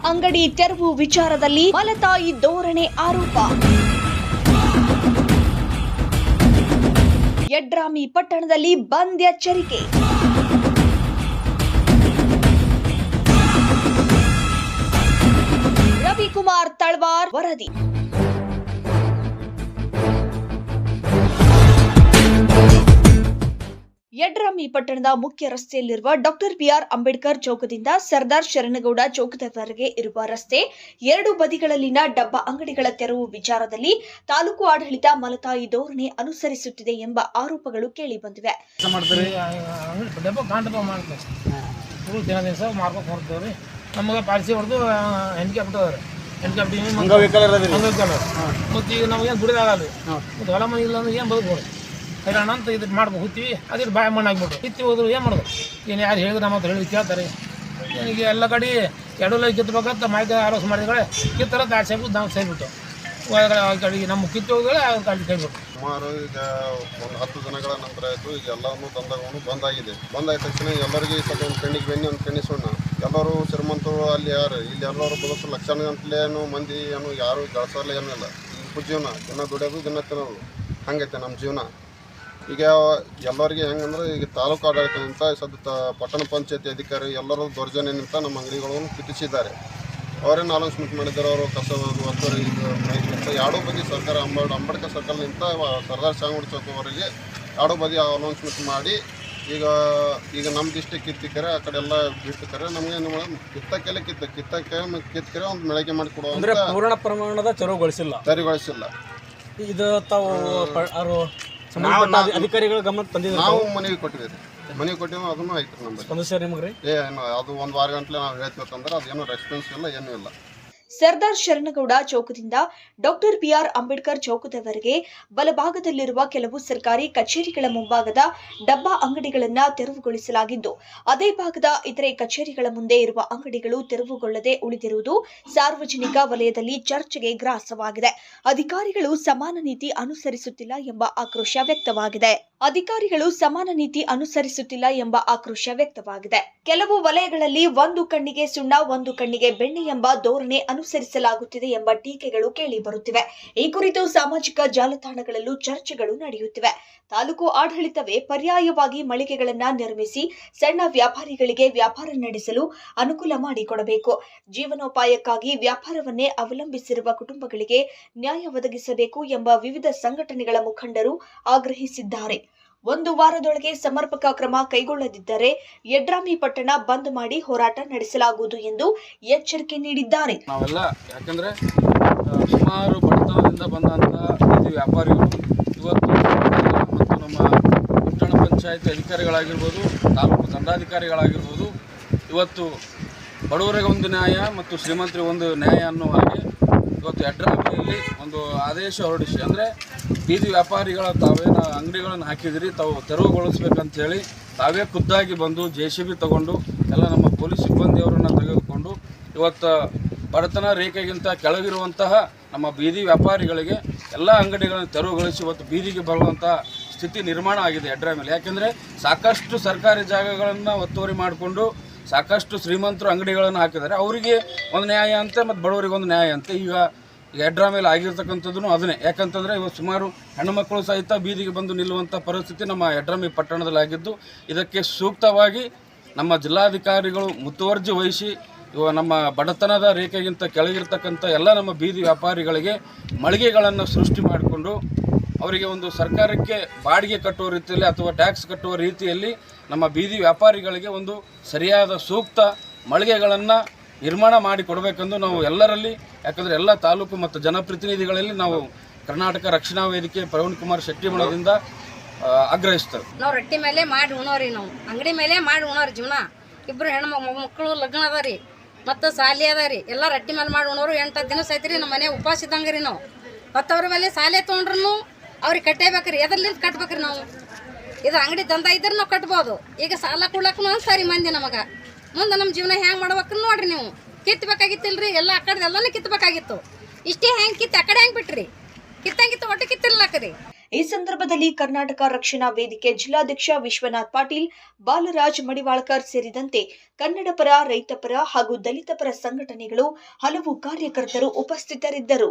ಅಂಗಡಿ ತೆರವು ವಿಚಾರದಲ್ಲಿ ಮಲತಾಯಿ ಧೋರಣೆ ಆರೋಪ. ಯಡ್ರಾಮಿ ಪಟ್ಟಣದಲ್ಲಿ ಬಂದ್ ಎಚ್ಚರಿಕೆ. ರವಿಕುಮಾರ್ ತಳವಾರ್ ವರದಿ. ಯಡ್ರಾಮಿ ಪಟ್ಟಣದ ಮುಖ್ಯ ರಸ್ತೆಯಲ್ಲಿರುವ ಡಾಕ್ಟರ್ ಬಿಆರ್ ಅಂಬೇಡ್ಕರ್ ಚೌಕದಿಂದ ಸರ್ದಾರ್ ಶರಣಗೌಡ ಚೌಕದವರೆಗೆ ಇರುವ ರಸ್ತೆ ಎರಡು ಬದಿಗಳಲ್ಲಿನ ಡಬ್ಬ ಅಂಗಡಿಗಳ ತೆರವು ವಿಚಾರದಲ್ಲಿ ತಾಲೂಕು ಆಡಳಿತ ಮಲತಾಯಿ ಧೋರಣೆ ಅನುಸರಿಸುತ್ತಿದೆ ಎಂಬ ಆರೋಪಗಳು ಕೇಳಿಬಂದಿವೆ. ನಮಗೆ ಪಾಲಿಸಿ ಹೊಡೆದು ಹೆಣ್ಣಿಗೆ ಬಿಟ್ಟವ್ರೆ. ಮತ್ತು ಈಗ ನಮಗೇನು ದುಡಿದಾಗಲ್ಲ ಮತ್ತು ಹೊಲ ಮನೆ ಇಲ್ಲ ಅಂದ್ರೆ ಏನು ಬದುಕ್ಬೋದು ಹೈರಾಣ ಅಂತ ಇದು ಮಾಡ್ಬೇಕು ಹೋಗ್ತೀವಿ ಅದಿಟ್ಟು ಬಾಯ ಮಣ್ಣು ಆಗಿಬಿಟ್ಟು ಕಿತ್ತಿ ಹೋದ್ರು ಏನು ಮಾಡೋದು. ಏನು ಯಾರು ಹೇಳಿದ್ರೆ ನಮ್ಮ ಹತ್ರ ಹೇಳಿ ಕೇಳ್ತಾರೆ. ಈಗ ಎಲ್ಲ ಕಡೆ ಎಡಲೈ ಕಿತ್ತಬೇಕಂತ ಮಾಹಿತಿ ಆಲೋಚನೆ ಮಾಡಿದ್ರೆ ಕಿತ್ತರ ಗಾಡಿ ಸೇಬಿಟ್ಟು ನಾವು ಸೇರಿಬಿಟ್ಟು ಕಡೆಗೆ ನಮ್ಮ ಕಿತ್ತು ಹೋಗಿದ್ರೆ ಆ ಗಾಡಿ ಕೈಬಿಟ್ಟು ಸುಮಾರು ಈಗ ಒಂದು 10 ದಿನಗಳ ನಂತರ ಆಯಿತು. ಈಗ ಎಲ್ಲವನ್ನೂ ದಂಧೆಗಳನ್ನು ಬಂದಾಗಿದೆ. ಬಂದಾದ ತಕ್ಷಣ ಎಲ್ಲರಿಗೂ ಸ್ವಲ್ಪ ಒಂದು ಕಣ್ಣಿಗೆ ಬೆನ್ನಿ ಒಂದು ಕಣ್ಣಿ ಸುಣ್ಣ. ಎಲ್ಲರೂ ಶ್ರೀಮಂತರು ಅಲ್ಲಿ ಯಾರು ಇಲ್ಲಿ ಎಲ್ಲರೂ ಬದುಕು ಲಕ್ಷಣ ಗಂಟಲೇನು ಮಂದಿ ಏನು ಯಾರು ಗಳಸಲ್ಲ ಏನೂ ಇಲ್ಲ. ಈಗ ಜೀವನ ದಿನ ದುಡಿಯೋದು ದಿನ ತಿನ್ನೋದು ಹಂಗೈತೆ ನಮ್ಮ ಜೀವನ. ಈಗ ಎಲ್ಲರಿಗೆ ಹೆಂಗಂದ್ರೆ ಈಗ ತಾಲೂಕು ಆಡಳಿತದಿಂದ ಪಟ್ಟಣ ಪಂಚಾಯತಿ ಅಧಿಕಾರಿ ಎಲ್ಲರೂ ದೌರ್ಜನ್ಯನಿಂದ ನಮ್ಮ ಅಂಗಡಿಗಳನ್ನು ಕಿತ್ತಿಸಿದ್ದಾರೆ. ಅವರೇನು ಅನೌನ್ಸ್ಮೆಂಟ್ ಮಾಡಿದ್ದಾರೆ. ಅವರು ಕಸವನ್ನು ಒತ್ತುವರಿ ಇದು ಎರಡೂ ಬದಿ ಸರ್ಕಾರ ಅಂಬೇಡ್ಕರ್ ಸರ್ಕಲ್ನಿಂದ ಸರ್ದಾರ್ ಶರಣಗೌಡ ಚೌಕವರೆಗೆ ಎರಡೂ ಬದಿ ಅನೌನ್ಸ್ಮೆಂಟ್ ಮಾಡಿ ಈಗ ನಮ್ಮ ಡಿಸ್ಟಿಕ್ ಕಿತ್ತಿಕರೆ ಆ ಕಡೆ ಎಲ್ಲ ಬಿಟ್ಟಿದ್ದಾರೆ. ನಮಗೆ ಕಿತ್ತಕ್ಕೆಲ್ಲ ಕಿತ್ತಕ್ಕೆ ಒಂದು ಮೆಳಗೆ ಮಾಡಿ ಕೊಡುವ ಪೂರ್ಣ ಪ್ರಮಾಣದ ತೆರವುಗೊಳಿಸಿಲ್ಲ. ಇದು ತಾವು ಅಧಿಕಾರಿಗಳ ಗಮನ ತಂದಿದ್ದೀವಿ. ನಾವು ಮನವಿ ಕೊಟ್ಟಿದ್ದೀವಿ. ಮನವಿ ಕೊಟ್ಟಿವಿ ಅದನ್ನು ಆಯ್ತು ನಮ್ಮಲ್ಲಿ. ಅದು ಒಂದು ವಾರ ಗಂಟಲೆ ನಾವು ಹೇಳ್ತೀವತ್ತಂದ್ರೆ ಅದೇನೋ ರೆಸ್ಪಾನ್ಸ್ ಇಲ್ಲ, ಏನೂ ಇಲ್ಲ. ಸರ್ದಾರ್ ಶರಣಗೌಡ ಚೌಕದಿಂದ ಡಾಕ್ಟರ್ ಬಿಆರ್ ಅಂಬೇಡ್ಕರ್ ಚೌಕದವರೆಗೆ ಬಲಭಾಗದಲ್ಲಿರುವ ಕೆಲವು ಸರ್ಕಾರಿ ಕಚೇರಿಗಳ ಮುಂಭಾಗದ ಡಬ್ಬಾ ಅಂಗಡಿಗಳನ್ನ ತೆರವುಗೊಳಿಸಲಾಗಿದ್ದು, ಅದೇ ಭಾಗದ ಇತರೆ ಕಚೇರಿಗಳ ಮುಂದೆ ಇರುವ ಅಂಗಡಿಗಳು ತೆರವುಗೊಳ್ಳದೆ ಉಳಿದಿರುವುದು ಸಾರ್ವಜನಿಕ ವಲಯದಲ್ಲಿ ಚರ್ಚೆಗೆ ಗ್ರಾಸವಾಗಿದೆ. ಅಧಿಕಾರಿಗಳು ಸಮಾನ ನೀತಿ ಅನುಸರಿಸುತ್ತಿಲ್ಲ ಎಂಬ ಆಕ್ರೋಶ ವ್ಯಕ್ತವಾಗಿದೆ. ಕೆಲವು ವಲಯಗಳಲ್ಲಿ ಒಂದು ಕಣ್ಣಿಗೆ ಸುಣ್ಣ ಒಂದು ಕಣ್ಣಿಗೆ ಬೆಣ್ಣೆ ಎಂಬ ಧೋರಣೆ ಅನುಸರಿಸಲಾಗುತ್ತಿದೆ ಎಂಬ ಟೀಕೆಗಳು ಕೇಳಿಬರುತ್ತಿವೆ. ಈ ಕುರಿತು ಸಾಮಾಜಿಕ ಜಾಲತಾಣಗಳಲ್ಲೂ ಚರ್ಚೆಗಳು ನಡೆಯುತ್ತಿವೆ. ತಾಲೂಕು ಆಡಳಿತವೇ ಪರ್ಯಾಯವಾಗಿ ಮಳಿಗೆಗಳನ್ನ ನಿರ್ಮಿಸಿ ಸಣ್ಣ ವ್ಯಾಪಾರಿಗಳಿಗೆ ವ್ಯಾಪಾರ ನಡೆಸಲು ಅನುಕೂಲ ಮಾಡಿಕೊಡಬೇಕು. ಜೀವನೋಪಾಯಕ್ಕಾಗಿ ವ್ಯಾಪಾರವನ್ನೇ ಅವಲಂಬಿಸಿರುವ ಕುಟುಂಬಗಳಿಗೆ ನ್ಯಾಯ ಒದಗಿಸಬೇಕು ಎಂಬ ವಿವಿಧ ಸಂಘಟನೆಗಳ ಮುಖಂಡರು ಆಗ್ರಹಿಸಿದ್ದಾರೆ. ಒಂದು ವಾರದೊಳಗೆ ಸಮರ್ಪಕ ಕ್ರಮ ಕೈಗೊಳ್ಳದಿದ್ದರೆ ಯಡ್ರಾಮಿ ಪಟ್ಟಣ ಬಂದ್ ಮಾಡಿ ಹೋರಾಟ ನಡೆಸಲಾಗುವುದು ಎಂದು ಎಚ್ಚರಿಕೆ ನೀಡಿದ್ದಾರೆ. ನಾವೆಲ್ಲ ಯಾಕಂದ್ರೆ ಸುಮಾರು ಬಡತನದಿಂದ ಬಂದಂತಹ ಬೀದಿ ವ್ಯಾಪಾರಿಗಳು ಇವತ್ತು ಮತ್ತು ನಮ್ಮ ಪಟ್ಟಣ ಪಂಚಾಯತಿ ಅಧಿಕಾರಿಗಳಾಗಿರ್ಬೋದು, ತಾಲೂಕು ದಂಡಾಧಿಕಾರಿಗಳಾಗಿರ್ಬೋದು, ಇವತ್ತು ಬಡವರಿಗೆ ಒಂದು ನ್ಯಾಯ ಮತ್ತು ಶ್ರೀಮಂತರಿಗೆ ಒಂದು ನ್ಯಾಯ ಅನ್ನೋ ಹಾಗೆ ಇವತ್ತು ಯಡ್ರಾಮಿಯಲ್ಲಿ ಒಂದು ಆದೇಶ ಹೊರಡಿಸಿ, ಅಂದರೆ ಬೀದಿ ವ್ಯಾಪಾರಿಗಳ ತಾವೇನು ಅಂಗಡಿಗಳನ್ನು ಹಾಕಿದಿರಿ ತಾವು ತೆರವುಗೊಳಿಸ್ಬೇಕಂತ ಹೇಳಿ ತಾವೇ ಖುದ್ದಾಗಿ ಬಂದು JCB ತಗೊಂಡು ಎಲ್ಲ ನಮ್ಮ ಪೊಲೀಸ್ ಸಿಬ್ಬಂದಿಯವರನ್ನು ತೆಗೆದುಕೊಂಡು ಇವತ್ತು ಬಡತನ ರೇಖೆಗಿಂತ ಕೆಳಗಿರುವಂತಹ ನಮ್ಮ ಬೀದಿ ವ್ಯಾಪಾರಿಗಳಿಗೆ ಎಲ್ಲ ಅಂಗಡಿಗಳನ್ನು ತೆರವುಗೊಳಿಸಿ ಇವತ್ತು ಬೀದಿಗೆ ಬರುವಂಥ ಸ್ಥಿತಿ ನಿರ್ಮಾಣ ಆಗಿದೆ ಯಡ್ರಾಮಿಯಲ್ಲಿ. ಯಾಕೆಂದರೆ ಸಾಕಷ್ಟು ಸರ್ಕಾರಿ ಜಾಗಗಳನ್ನು ಒತ್ತುವರಿ ಮಾಡಿಕೊಂಡು ಸಾಕಷ್ಟು ಶ್ರೀಮಂತರು ಅಂಗಡಿಗಳನ್ನು ಹಾಕಿದ್ದಾರೆ. ಅವರಿಗೆ ಒಂದು ನ್ಯಾಯ ಅಂತೆ ಮತ್ತು ಬಡವರಿಗೆ ಒಂದು ನ್ಯಾಯ ಅಂತೆ. ಈಗ ಯಡ್ರಾಮಿಯಲ್ಲಿ ಆಗಿರ್ತಕ್ಕಂಥದ್ದು ಅದನ್ನೇ. ಯಾಕಂತಂದರೆ ಇವತ್ತು ಸುಮಾರು ಹೆಣ್ಣುಮಕ್ಕಳು ಸಹಿತ ಬೀದಿಗೆ ಬಂದು ನಿಲ್ಲುವಂಥ ಪರಿಸ್ಥಿತಿ ನಮ್ಮ ಯಡ್ರಾಮಿ ಪಟ್ಟಣದಲ್ಲಿ ಆಗಿದ್ದು, ಇದಕ್ಕೆ ಸೂಕ್ತವಾಗಿ ನಮ್ಮ ಜಿಲ್ಲಾಧಿಕಾರಿಗಳು ಮುತುವರ್ಜಿ ವಹಿಸಿ ನಮ್ಮ ಬಡತನದ ರೇಖೆಗಿಂತ ಕೆಳಗಿರ್ತಕ್ಕಂಥ ಎಲ್ಲ ನಮ್ಮ ಬೀದಿ ವ್ಯಾಪಾರಿಗಳಿಗೆ ಮಳಿಗೆಗಳನ್ನು ಸೃಷ್ಟಿ ಮಾಡಿಕೊಂಡು ಅವರಿಗೆ ಒಂದು ಸರ್ಕಾರಕ್ಕೆ ಬಾಡಿಗೆ ಕಟ್ಟುವ ರೀತಿಯಲ್ಲಿ ಅಥವಾ ಟ್ಯಾಕ್ಸ್ ಕಟ್ಟುವ ರೀತಿಯಲ್ಲಿ ನಮ್ಮ ಬೀದಿ ವ್ಯಾಪಾರಿಗಳಿಗೆ ಒಂದು ಸರಿಯಾದ ಸೂಕ್ತ ಮಳಿಗೆಗಳನ್ನು ನಿರ್ಮಾಣ ಮಾಡಿ ಕೊಡಬೇಕೆಂದು ನಾವು ಎಲ್ಲರಲ್ಲಿ, ಯಾಕಂದರೆ ಎಲ್ಲ ತಾಲೂಕು ಮತ್ತು ಜನಪ್ರತಿನಿಧಿಗಳಲ್ಲಿ ನಾವು ಕರ್ನಾಟಕ ರಕ್ಷಣಾ ವೇದಿಕೆ ಪ್ರವೀಣ್ ಕುಮಾರ್ ಶೆಟ್ಟಿ ಮಠದಿಂದ ಆಗ್ರಹಿಸ್ತೇವೆ. ನಾವು ರೊಟ್ಟಿ ಮೇಲೆ ಮಾಡಿ ಉಣೋರಿ, ನಾವು ಅಂಗಡಿ ಮೇಲೆ ಮಾಡಿ ಉಣೋರಿ. ಜೀವನ ಇಬ್ಬರು ಮಕ್ಕಳು ಲಗ್ನ ಅದ ರೀ ಮತ್ತು ಸಾಲಿ ಅದ ರೀ, ಎಲ್ಲ ರೊಟ್ಟಿ ಮೇಲೆ ಮಾಡಿ ಉಣೋರು. 8 ದಿನ ಸೈತಿ ರೀ ನಮ್ಮ ಮನೆ ಉಪವಾಸ ಇದ್ದಂಗೆ ರೀ. ನಾವು ಮತ್ತವ್ರ ಮೇಲೆ ಸಾಲೆ ತೊಗೊಂಡ್ರು ಅವ್ರಿಗೆ ಕಟ್ಟೇಬೇಕ್ರಿ. ಎದರ್ಲಿಂದ ಕಟ್ಬೇಕ್ರಿ ನಾವು. ಇದು ಅಂಗಡಿ ದಂಧ ಇದ್ರೆ ನಾವು ಕಟ್ಬೋದು. ಈಗ ಸಾಲ ಕೊಡ್ಲಕ್ಕೂ ಸರಿ ಮಂದಿ ನಮಗೆ ಮುಂದೆ ನಮ್ಮ ಜೀವನ ಹೆಂಗೆ ಮಾಡ್ಬೇಕು ನೋಡ್ರಿ. ನೀವು ಕಿತ್ತಬೇಕಾಗಿತ್ತಿಲ್ರಿ, ಎಲ್ಲ ಆ ಕಡೆ ಎಲ್ಲನೂ ಕಿತ್ತಬೇಕಾಗಿತ್ತು. ಇಷ್ಟೇ ಹೆಂಗೆ ಕಿತ್ತು ಆ ಕಡೆ ಹೆಂಗೆ ಬಿಟ್ರಿ? ಕಿತ್ತಂಗಿತ್ತು ಒಟ್ಟು ಕಿತ್ತಿರ್ಲಕ್ಕರಿ. ಈ ಸಂದರ್ಭದಲ್ಲಿ ಕರ್ನಾಟಕ ರಕ್ಷಣಾ ವೇದಿಕೆ ಜಿಲ್ಲಾಧ್ಯಕ್ಷ ವಿಶ್ವನಾಥ್ ಪಾಟೀಲ್, ಬಾಲರಾಜ್ ಮಡಿವಾಳಕರ್ ಸೇರಿದಂತೆ ಕನ್ನಡ ಪರ, ರೈತ ಪರ ಹಾಗೂ ದಲಿತ ಪರ ಸಂಘಟನೆಗಳು ಹಲವು ಕಾರ್ಯಕರ್ತರು ಉಪಸ್ಥಿತರಿದ್ದರು.